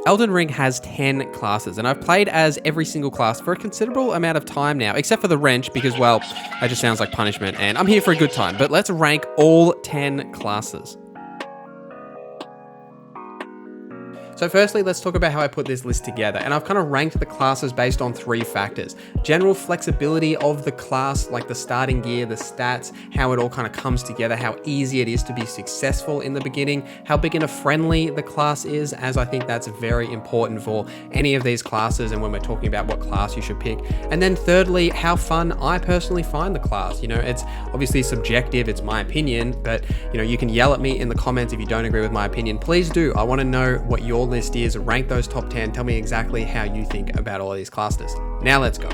Elden Ring has 10 classes, and I've played as every single class for a considerable amount of time now, except for the wrench, because, well, that just sounds like punishment, and I'm here for a good time. But let's rank all 10 classes. So firstly, let's talk about how I put this list together. And I've kind of ranked the classes based on 3 factors. General flexibility of the class, like the starting gear, the stats, how it all kind of comes together, how easy it is to be successful in the beginning, how beginner friendly the class is, as I think that's very important for any of these classes and when we're talking about what class you should pick. And then thirdly, how fun I personally find the class. You know, it's obviously subjective, it's my opinion, but you know, you can yell at me in the comments if you don't agree with my opinion. Please do. I want to know what your list is. Rank those top 10. Tell me exactly how you think about all of these class lists. Now let's go.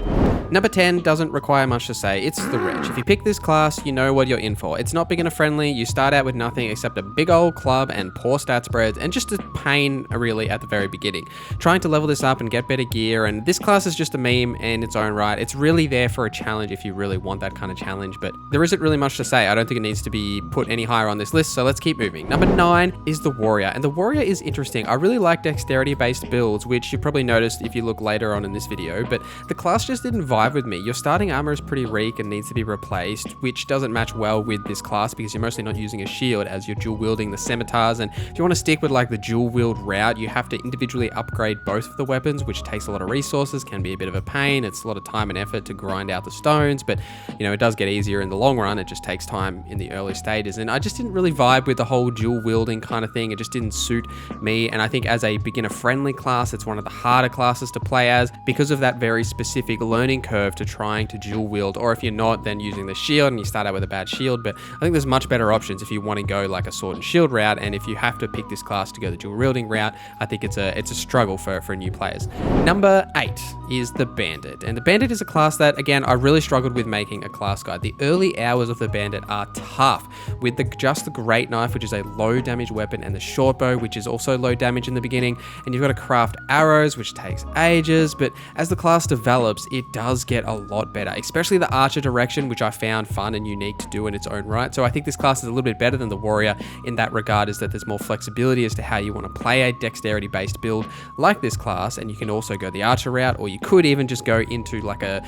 Number 10 doesn't require much to say. It's the wrench. If you pick this class, you know what you're in for. It's not beginner friendly. You start out with nothing except a big old club and poor stat spreads and just a pain really at the very beginning. Trying to level this up and get better gear, and this class is just a meme in its own right. It's really there for a challenge if you really want that kind of challenge, but there isn't really much to say. I don't think it needs to be put any higher on this list, so let's keep moving. Number 9 is the warrior, and the warrior is interesting. I really like dexterity based builds, which you probably noticed if you look later on in this video, but the class just didn't vibe with me. Your starting armor is pretty weak and needs to be replaced, which doesn't match well with this class because you're mostly not using a shield as you're dual wielding the scimitars, and if you want to stick with like the dual wield route, you have to individually upgrade both of the weapons, which takes a lot of resources, can be a bit of a pain. It's a lot of time and effort to grind out the stones, but you know, it does get easier in the long run. It just takes time in the early stages, and I just didn't really vibe with the whole dual wielding kind of thing. It just didn't suit me, and I think as a beginner friendly class, it's one of the harder classes to play as because of that very specific learning curve to trying to dual wield, or if you're not, then using the shield and you start out with a bad shield. But I think there's much better options if you want to go like a sword and shield route, and if you have to pick this class to go the dual wielding route, I think it's a struggle for new players. Number 8 is the bandit, and the bandit is a class that, again, I really struggled with making a class guide. The early hours of the bandit are tough with just the great knife, which is a low damage weapon, and the short bow, which is also low damage in the beginning, and you've got to craft arrows, which takes ages. But as the class develops, it does get a lot better, especially the archer direction, which I found fun and unique to do in its own right. So I think this class is a little bit better than the warrior in that regard, is that there's more flexibility as to how you want to play a dexterity based build like this class, and you can also go the archer route, or you could even just go into like a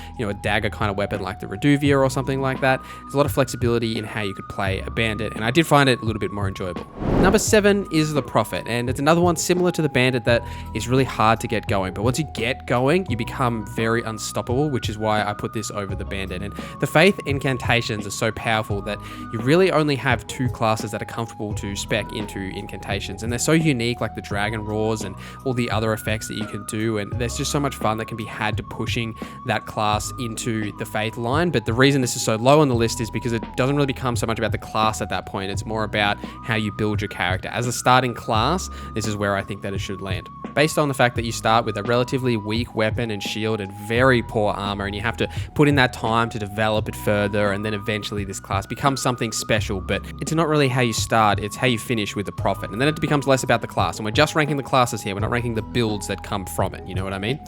dagger kind of weapon like the Reduvia or something like that. There's a lot of flexibility in how you could play a bandit, and I did find it a little bit more enjoyable. Number 7 is the prophet, and it's another one similar to the bandit that is really hard to get going, but once you get going, you become very unstoppable, which is why I put this over the bandit. And the faith incantations are so powerful that you really only have 2 classes that are comfortable to spec into incantations, and they're so unique, like the dragon roars and all the other effects that you can do, and there's just so much fun that can be had to pushing that class into the faith line. But the reason this is so low on the list is because it doesn't really become so much about the class at that point. It's more about how you build your character. As a starting class, this is where I think that it should land. Based on the fact that you start with a relatively weak weapon and shield and very poor armor, and you have to put in that time to develop it further, and then eventually this class becomes something special. But it's not really how you start, it's how you finish with the prophet, and then it becomes less about the class. And we're just ranking the classes here, we're not ranking the builds that come from it, you know what I mean?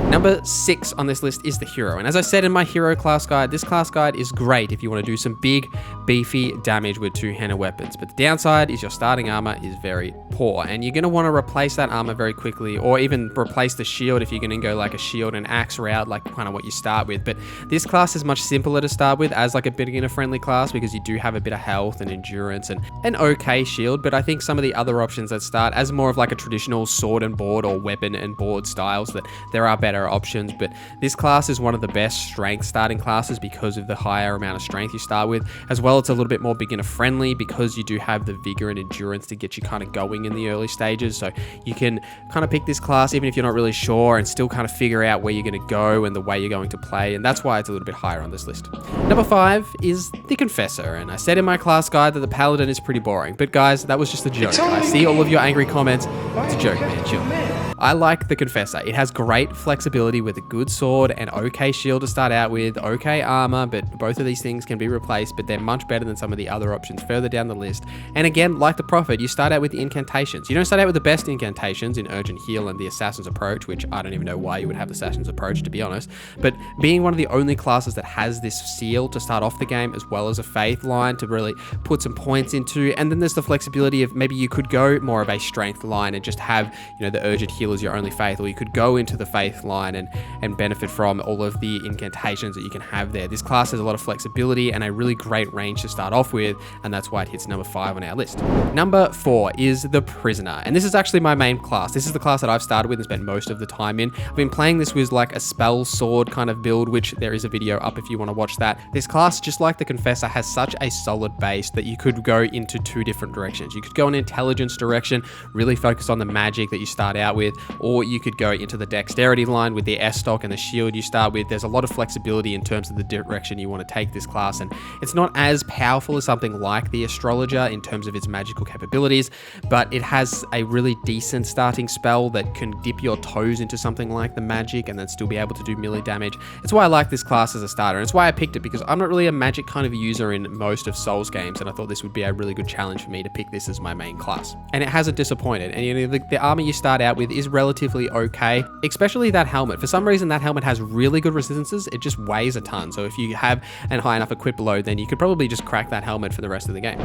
Number 6 on this list is the hero, and as I said in my hero class guide, this class guide is great if you want to do some big beefy damage with 2-handed weapons, but the downside is your starting armor is very poor, and you're going to want to replace that armor very quickly, or even replace the shield if you're going to go like a shield and axe route, like kind of what you start with. But this class is much simpler to start with as like a beginner friendly class, because you do have a bit of health and endurance and an okay shield. But I think some of the other options that start as more of like a traditional sword and board or weapon and board styles, that there are better options. But this class is one of the best strength starting classes because of the higher amount of strength you start with. As well, it's a little bit more beginner friendly because you do have the vigor and endurance to get you kind of going in the early stages. So you can kind of pick this class even if you're not really sure and still kind of figure out where you're going to go and the way you're going to play, and that's why it's a little bit higher on this list. Number 5 is the Confessor, and I said in my class guide that the Paladin is pretty boring, but guys, that was just a joke. I see all of your angry comments. It's a joke, man, chill. I like the Confessor. It has great flexibility with a good sword and okay shield to start out with, okay armor, but both of these things can be replaced, but they're much better than some of the other options further down the list. And again, like the Prophet, you start out with the incantations. You don't start out with the best incantations in Urgent heal and the assassin's approach, which I don't even know why you would have the assassin's approach, to be honest. But being one of the only classes that has this seal to start off the game, as well as a faith line to really put some points into. And then there's the flexibility of maybe you could go more of a strength line and just have, the urgent heal as your only faith, or you could go into the faith line and benefit from all of the incantations that you can have there. This class has a lot of flexibility and a really great range to start off with, and that's why it hits number 5 on our list. Number 4 is the Prisoner, and this is actually my main class. This is the class that I've started with and spent most of the time in. I've been playing this with like a spell sword kind of build, which there is a video up if you want to watch that. This class, just like the Confessor, has such a solid base that you could go into 2 different directions. You could go an intelligence direction, really focus on the magic that you start out with, or you could go into the dexterity line with the S stock and the shield you start with. There's a lot of flexibility in terms of the direction you want to take this class, and it's not as powerful as something like the Astrologer in terms of its magical capabilities, but it has a really decent starting spell that can dip your toes into something like the magic and then still be able to do melee damage. It's why I like this class as a starter, and it's why I picked it, because I'm not really a magic kind of user in most of Souls games, and I thought this would be a really good challenge for me to pick this as my main class. And it hasn't disappointed, and the armor you start out with is relatively okay, especially that helmet. For some reason, that helmet has really good resistances. It just weighs a ton, so if you have a high enough equip load, then you could probably just crack that helmet for the rest of the game.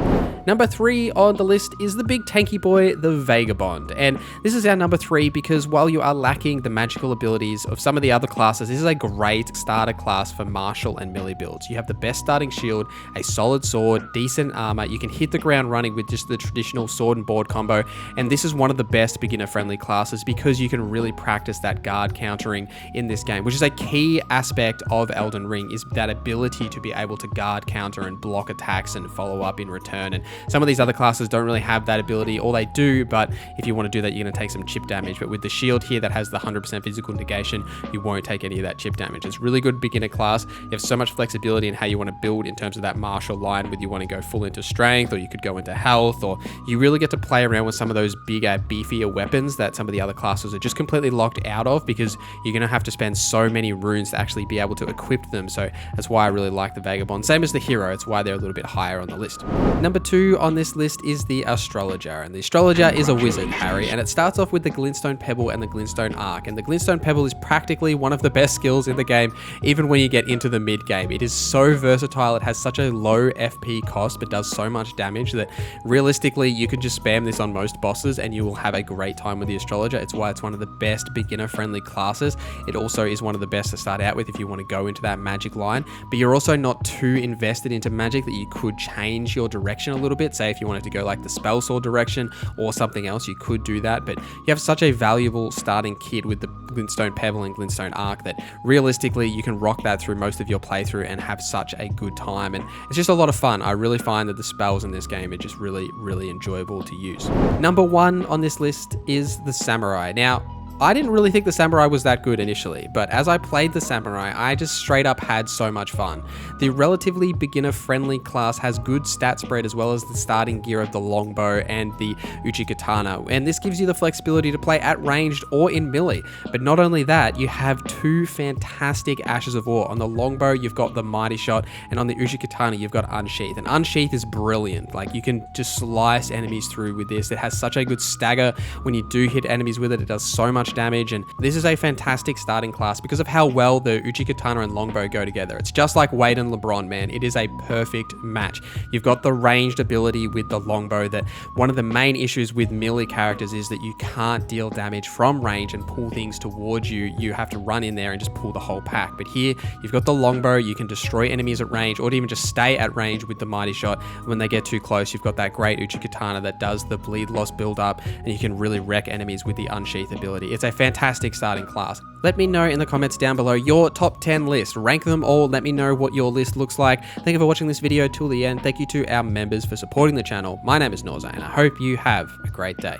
Number 3 on the list is the big tanky boy, the Vagabond, and this is our number 3 because while you are lacking the magical abilities of some of the other classes, this is a great starter class for martial and melee builds. You have the best starting shield, a solid sword, decent armor. You can hit the ground running with just the traditional sword and board combo, and this is one of the best beginner-friendly classes because you can really practice that guard countering in this game, which is a key aspect of Elden Ring, is that ability to be able to guard counter and block attacks and follow up in return. And some of these other classes don't really have that ability, or they do, but if you want to do that, you're going to take some chip damage. But with the shield here that has the 100% physical negation, you won't take any of that chip damage. It's really good beginner class. You have so much flexibility in how you want to build in terms of that martial line, whether you want to go full into strength, or you could go into health, or you really get to play around with some of those bigger, beefier weapons that some of the other classes are just completely locked out of, because you're going to have to spend so many runes to actually be able to equip them. So that's why I really like the Vagabond. Same as the Hero, it's why they're a little bit higher on the list. Number 2 on this list is the Astrologer, and the Astrologer is a wizard, Harry, and it starts off with the Glintstone Pebble and the Glintstone Arc, and the Glintstone Pebble is practically one of the best skills in the game, even when you get into the mid game. It is so versatile. It has such a low FP cost, but does so much damage that realistically you can just spam this on most bosses and you will have a great time with the Astrologer. It's why it's one of the best beginner-friendly classes. It also is one of the best to start out with if you want to go into that magic line, but you're also not too invested into magic that you could change your direction a little bit. Say if you wanted to go like the spell sword direction or something else, you could do that, but you have such a valuable starting kit with the Glintstone Pebble and Glintstone Arc that realistically you can rock that through most of your playthrough and have such a good time, and it's just a lot of fun. I really find that the spells in this game are just really enjoyable to use. Number 1 on this list is the Samurai. Now, I didn't really think the Samurai was that good initially, but as I played the Samurai, I just straight up had so much fun. The relatively beginner-friendly class has good stat spread, as well as the starting gear of the longbow and the Uchikatana, and this gives you the flexibility to play at ranged or in melee. But not only that, you have 2 fantastic Ashes of War. On the longbow, you've got the Mighty Shot, and on the Uchikatana, you've got Unsheath. And Unsheath is brilliant. Like, you can just slice enemies through with this. It has such a good stagger. When you do hit enemies with it, it does so much damage, and this is a fantastic starting class because of how well the Uchikatana and longbow go together. It's just like Wade and LeBron, man. It is a perfect match. You've got the ranged ability with the longbow. That one of the main issues with melee characters is that you can't deal damage from range and pull things towards you. You have to run in there and just pull the whole pack. But here, you've got the longbow. You can destroy enemies at range, or even just stay at range with the Mighty Shot. When they get too close, you've got that great Uchikatana that does the bleed loss build up, and you can really wreck enemies with the Unsheath ability. It's a fantastic starting class. Let me know in the comments down below your top 10 list. Rank them all. Let me know what your list looks like. Thank you for watching this video till the end. Thank you to our members for supporting the channel. My name is Norza, and I hope you have a great day.